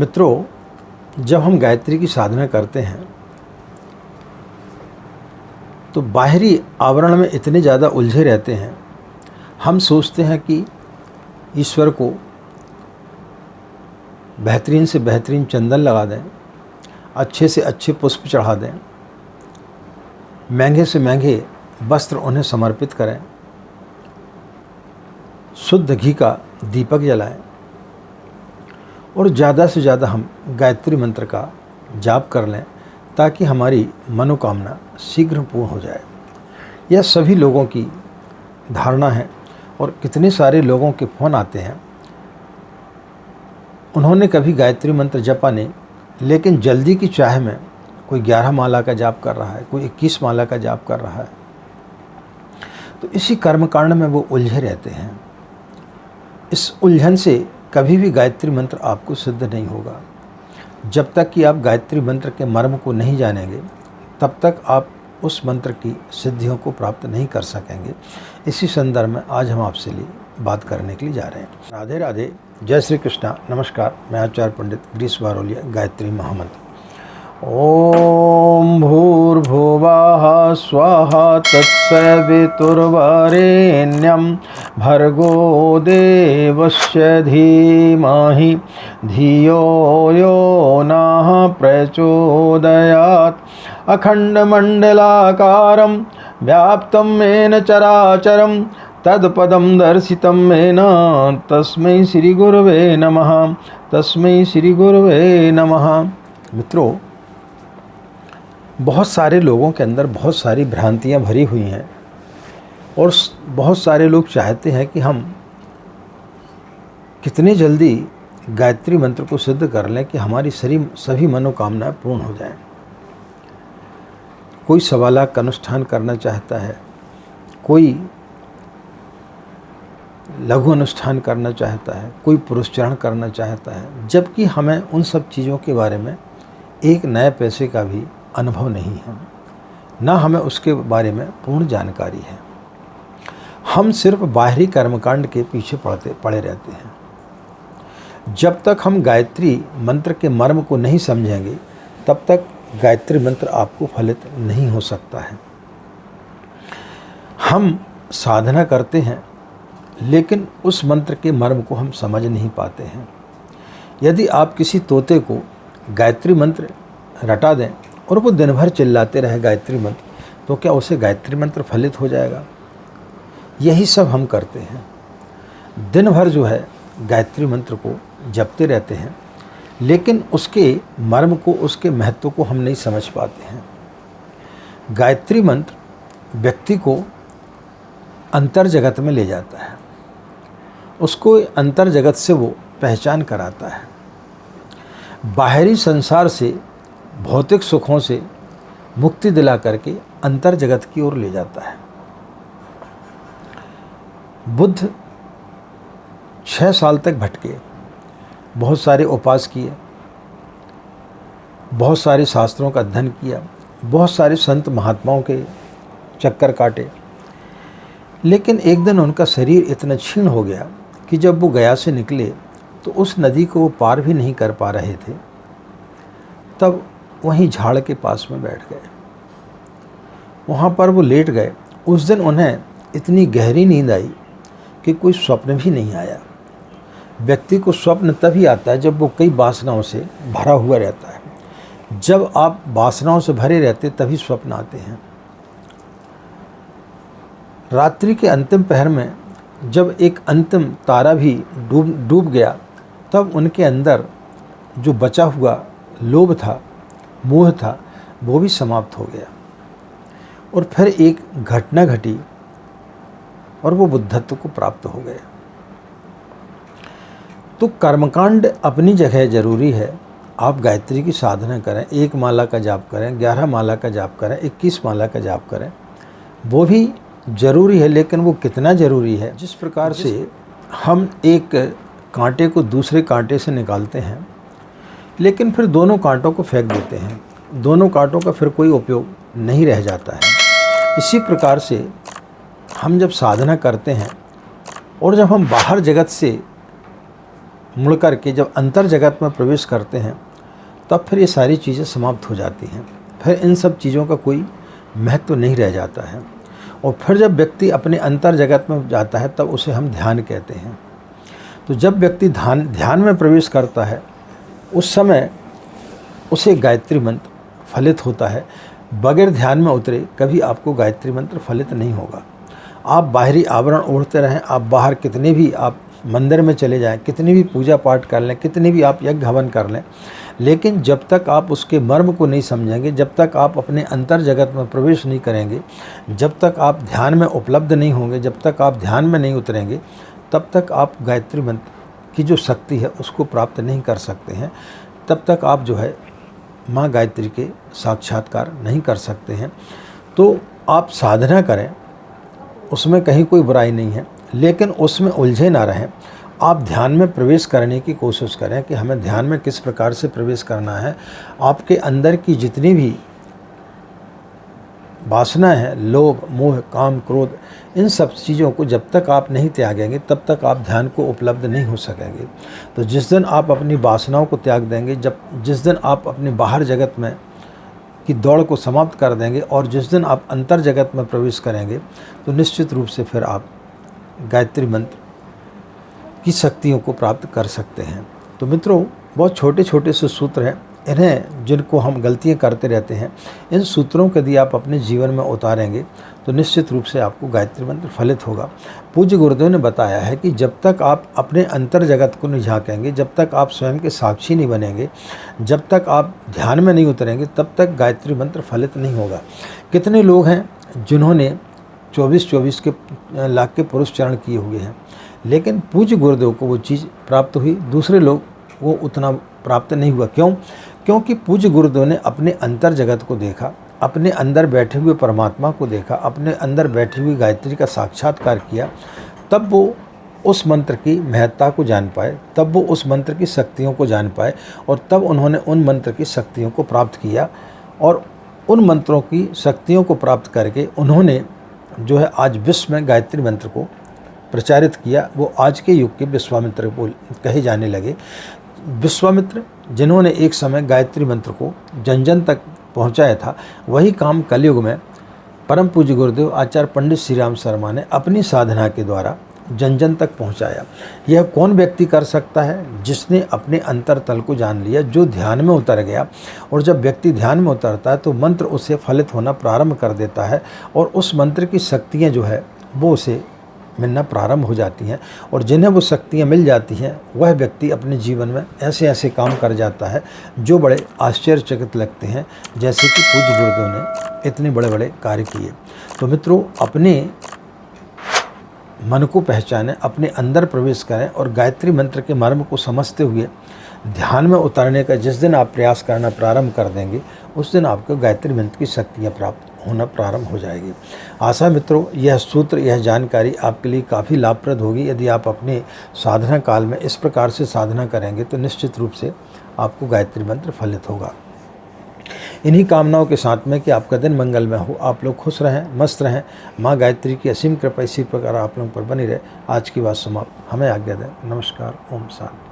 मित्रों, जब हम गायत्री की साधना करते हैं तो बाहरी आवरण में इतने ज़्यादा उलझे रहते हैं। हम सोचते हैं कि ईश्वर को बेहतरीन से बेहतरीन चंदन लगा दें, अच्छे से अच्छे पुष्प चढ़ा दें, महंगे से महंगे वस्त्र उन्हें समर्पित करें, शुद्ध घी का दीपक जलाएं और ज़्यादा से ज़्यादा हम गायत्री मंत्र का जाप कर लें ताकि हमारी मनोकामना शीघ्र पूर्ण हो जाए। यह सभी लोगों की धारणा है और कितने सारे लोगों के फ़ोन आते हैं, उन्होंने कभी गायत्री मंत्र जपा नहीं, लेकिन जल्दी की चाह में कोई 11 माला का जाप कर रहा है, कोई 21 माला का जाप कर रहा है। तो इसी कर्मकांड में वो उलझे रहते हैं। इस उलझन से कभी भी गायत्री मंत्र आपको सिद्ध नहीं होगा। जब तक कि आप गायत्री मंत्र के मर्म को नहीं जानेंगे, तब तक आप उस मंत्र की सिद्धियों को प्राप्त नहीं कर सकेंगे। इसी संदर्भ में आज हम आपसे लिए बात करने के लिए जा रहे हैं। राधे राधे, जय श्री कृष्णा, नमस्कार। मैं आचार्य पंडित गिरीश बारोलिया, गायत्री महामंत्र। ओम भूर्भुवः स्वः तत्सवितुर्वरेण्यं भर्गो देवस्य धीमहि धियो यो नः प्रचोदयात्। अखण्डमण्डलाकारं व्याप्तं येन चराचरं तत्पदं दर्शितं येन तस्मै श्रीगुरवे नमः, तस्मै श्रीगुरवे नमः। मित्रों, बहुत सारे लोगों के अंदर बहुत सारी भ्रांतियां भरी हुई हैं और बहुत सारे लोग चाहते हैं कि हम कितनी जल्दी गायत्री मंत्र को सिद्ध कर लें कि हमारी सभी मनोकामनाएं पूर्ण हो जाएं। कोई 1.25 लाख का अनुष्ठान करना चाहता है, कोई लघु अनुष्ठान करना चाहता है, कोई पुरुषचरण करना चाहता है, जबकि हमें उन सब चीज़ों के बारे में एक नए पैसे का भी अनुभव नहीं है, ना हमें उसके बारे में पूर्ण जानकारी है। हम सिर्फ बाहरी कर्मकांड के पीछे पड़े रहते हैं। जब तक हम गायत्री मंत्र के मर्म को नहीं समझेंगे, तब तक गायत्री मंत्र आपको फलित नहीं हो सकता है। हम साधना करते हैं, लेकिन उस मंत्र के मर्म को हम समझ नहीं पाते हैं। यदि आप किसी तोते को गायत्री मंत्र रटा दें और वो दिन भर चिल्लाते रहे गायत्री मंत्र, तो क्या उसे गायत्री मंत्र फलित हो जाएगा? यही सब हम करते हैं। दिन भर जो है गायत्री मंत्र को जपते रहते हैं, लेकिन उसके मर्म को, उसके महत्व को हम नहीं समझ पाते हैं। गायत्री मंत्र व्यक्ति को अंतर जगत में ले जाता है, उसको अंतर जगत से वो पहचान कराता है। बाहरी संसार से, भौतिक सुखों से मुक्ति दिला करके अंतर जगत की ओर ले जाता है। बुद्ध 6 साल तक भटके, बहुत सारे उपास किए, बहुत सारे शास्त्रों का अध्ययन किया, बहुत सारे संत महात्माओं के चक्कर काटे, लेकिन एक दिन उनका शरीर इतना क्षीण हो गया कि जब वो गया से निकले तो उस नदी को वो पार भी नहीं कर पा रहे थे। तब वहीं झाड़ के पास में बैठ गए, वहाँ पर वो लेट गए। उस दिन उन्हें इतनी गहरी नींद आई कि कोई स्वप्न भी नहीं आया। व्यक्ति को स्वप्न तभी आता है जब वो कई वासनाओं से भरा हुआ रहता है। जब आप वासनाओं से भरे रहते तभी स्वप्न आते हैं। रात्रि के अंतिम पहर में जब एक अंतिम तारा भी डूब गया, तब उनके अंदर जो बचा हुआ लोभ था, मोह था, वो भी समाप्त हो गया और फिर एक घटना घटी और वो बुद्धत्व को प्राप्त हो गए। तो कर्मकांड अपनी जगह जरूरी है। आप गायत्री की साधना करें, 1 माला का जाप करें, 11 माला का जाप करें, 21 माला का जाप करें, वो भी ज़रूरी है। लेकिन वो कितना ज़रूरी है? जिस प्रकार से हम एक कांटे को दूसरे कांटे से निकालते हैं, लेकिन फिर दोनों कांटों को फेंक देते हैं, दोनों कांटों का फिर कोई उपयोग नहीं रह जाता है। इसी प्रकार से हम जब साधना करते हैं और जब हम बाहर जगत से मुड़ कर के जब अंतर जगत में प्रवेश करते हैं तब फिर ये सारी चीज़ें समाप्त हो जाती हैं। फिर इन सब चीज़ों का कोई महत्व नहीं रह जाता है। और फिर जब व्यक्ति अपने अंतर जगत में जाता है तब उसे हम ध्यान कहते हैं। तो जब व्यक्ति ध्यान में प्रवेश करता है उस समय उसे गायत्री मंत्र फलित होता है। बगैर ध्यान में उतरे कभी आपको गायत्री मंत्र फलित नहीं होगा। आप बाहरी आवरण ओढ़ते रहें, आप बाहर कितने भी आप मंदिर में चले जाएं, कितनी भी पूजा पाठ कर लें, कितने भी आप यज्ञ हवन कर लें, लेकिन जब तक आप उसके मर्म को नहीं समझेंगे, जब तक आप अपने अंतर जगत में प्रवेश नहीं करेंगे, जब तक आप ध्यान में उपलब्ध नहीं होंगे, जब तक आप ध्यान में नहीं उतरेंगे, तब तक आप गायत्री मंत्र की जो शक्ति है उसको प्राप्त नहीं कर सकते हैं। तब तक आप जो है माँ गायत्री के साक्षात्कार नहीं कर सकते हैं। तो आप साधना करें, उसमें कहीं कोई बुराई नहीं है, लेकिन उसमें उलझे ना रहें। आप ध्यान में प्रवेश करने की कोशिश करें कि हमें ध्यान में किस प्रकार से प्रवेश करना है। आपके अंदर की जितनी भी वासना है, लोभ, मोह, काम, क्रोध, इन सब चीज़ों को जब तक आप नहीं त्यागेंगे तब तक आप ध्यान को उपलब्ध नहीं हो सकेंगे। तो जिस दिन आप अपनी वासनाओं को त्याग देंगे, जिस दिन आप अपने बाहर जगत में की दौड़ को समाप्त कर देंगे और जिस दिन आप अंतर जगत में प्रवेश करेंगे तो निश्चित रूप से फिर आप गायत्री मंत्र की शक्तियों को प्राप्त कर सकते हैं। तो मित्रों, बहुत छोटे छोटे से सूत्र हैं, इन्हें जिनको हम गलतियां करते रहते हैं, इन सूत्रों को यदि आप अपने जीवन में उतारेंगे तो निश्चित रूप से आपको गायत्री मंत्र फलित होगा। पूज्य गुरुदेव ने बताया है कि जब तक आप अपने अंतर जगत को नहीं झाँकेंगे, जब तक आप स्वयं के साक्षी नहीं बनेंगे, जब तक आप ध्यान में नहीं उतरेंगे, तब तक गायत्री मंत्र फलित नहीं होगा। कितने लोग हैं जिन्होंने 24-24 के लाख के पुरुष चरण किए हुए हैं, लेकिन पूज्य गुरुदेव को वो चीज़ प्राप्त हुई, दूसरे लोग वो उतना प्राप्त नहीं हुआ। क्यों? क्योंकि पूज्य गुरुदेव ने अपने अंतर जगत को देखा, अपने अंदर बैठे हुए परमात्मा को देखा, अपने अंदर बैठी हुई गायत्री का साक्षात्कार किया, तब वो उस मंत्र की महत्ता को जान पाए, तब वो उस मंत्र की शक्तियों को जान पाए और तब उन्होंने उन मंत्र की शक्तियों को प्राप्त किया। और उन मंत्रों की शक्तियों को प्राप्त करके उन्होंने जो है आज विश्व में गायत्री मंत्र को प्रचारित किया। वो आज के युग के विश्वामित्र कहे जाने लगे। विश्वामित्र जिन्होंने एक समय गायत्री मंत्र को जन जन तक पहुंचाया था, वही काम कलयुग में परम पूज्य गुरुदेव आचार्य पंडित श्री राम शर्मा ने अपनी साधना के द्वारा जन जन तक पहुंचाया। यह कौन व्यक्ति कर सकता है? जिसने अपने अंतरतल को जान लिया, जो ध्यान में उतर गया। और जब व्यक्ति ध्यान में उतरता है तो मंत्र उसे फलित होना प्रारंभ कर देता है और उस मंत्र की शक्तियाँ जो है वो उसे मिलना प्रारंभ हो जाती हैं। और जिन्हें वो शक्तियाँ मिल जाती हैं वह व्यक्ति अपने जीवन में ऐसे ऐसे काम कर जाता है जो बड़े आश्चर्यचकित लगते हैं, जैसे कि पूज्य गुरुदेव ने इतने बड़े बड़े कार्य किए। तो मित्रों, अपने मन को पहचानें, अपने अंदर प्रवेश करें और गायत्री मंत्र के मर्म को समझते हुए ध्यान में उतारने का जिस दिन आप प्रयास करना प्रारंभ कर देंगे उस दिन आपको गायत्री मंत्र की शक्तियाँ प्राप्त होना प्रारंभ हो जाएगी। आशा मित्रों, यह सूत्र, यह जानकारी आपके लिए काफ़ी लाभप्रद होगी। यदि आप अपने साधना काल में इस प्रकार से साधना करेंगे तो निश्चित रूप से आपको गायत्री मंत्र फलित होगा। इन्हीं कामनाओं के साथ में कि आपका दिन मंगलमय हो, आप लोग खुश रहें, मस्त रहें। माँ गायत्री की असीम कृपा इसी प्रकार आप लोगों पर बनी रहे। आज की बात समाप्त। हमें आज्ञा दें। नमस्कार। ओम शांति।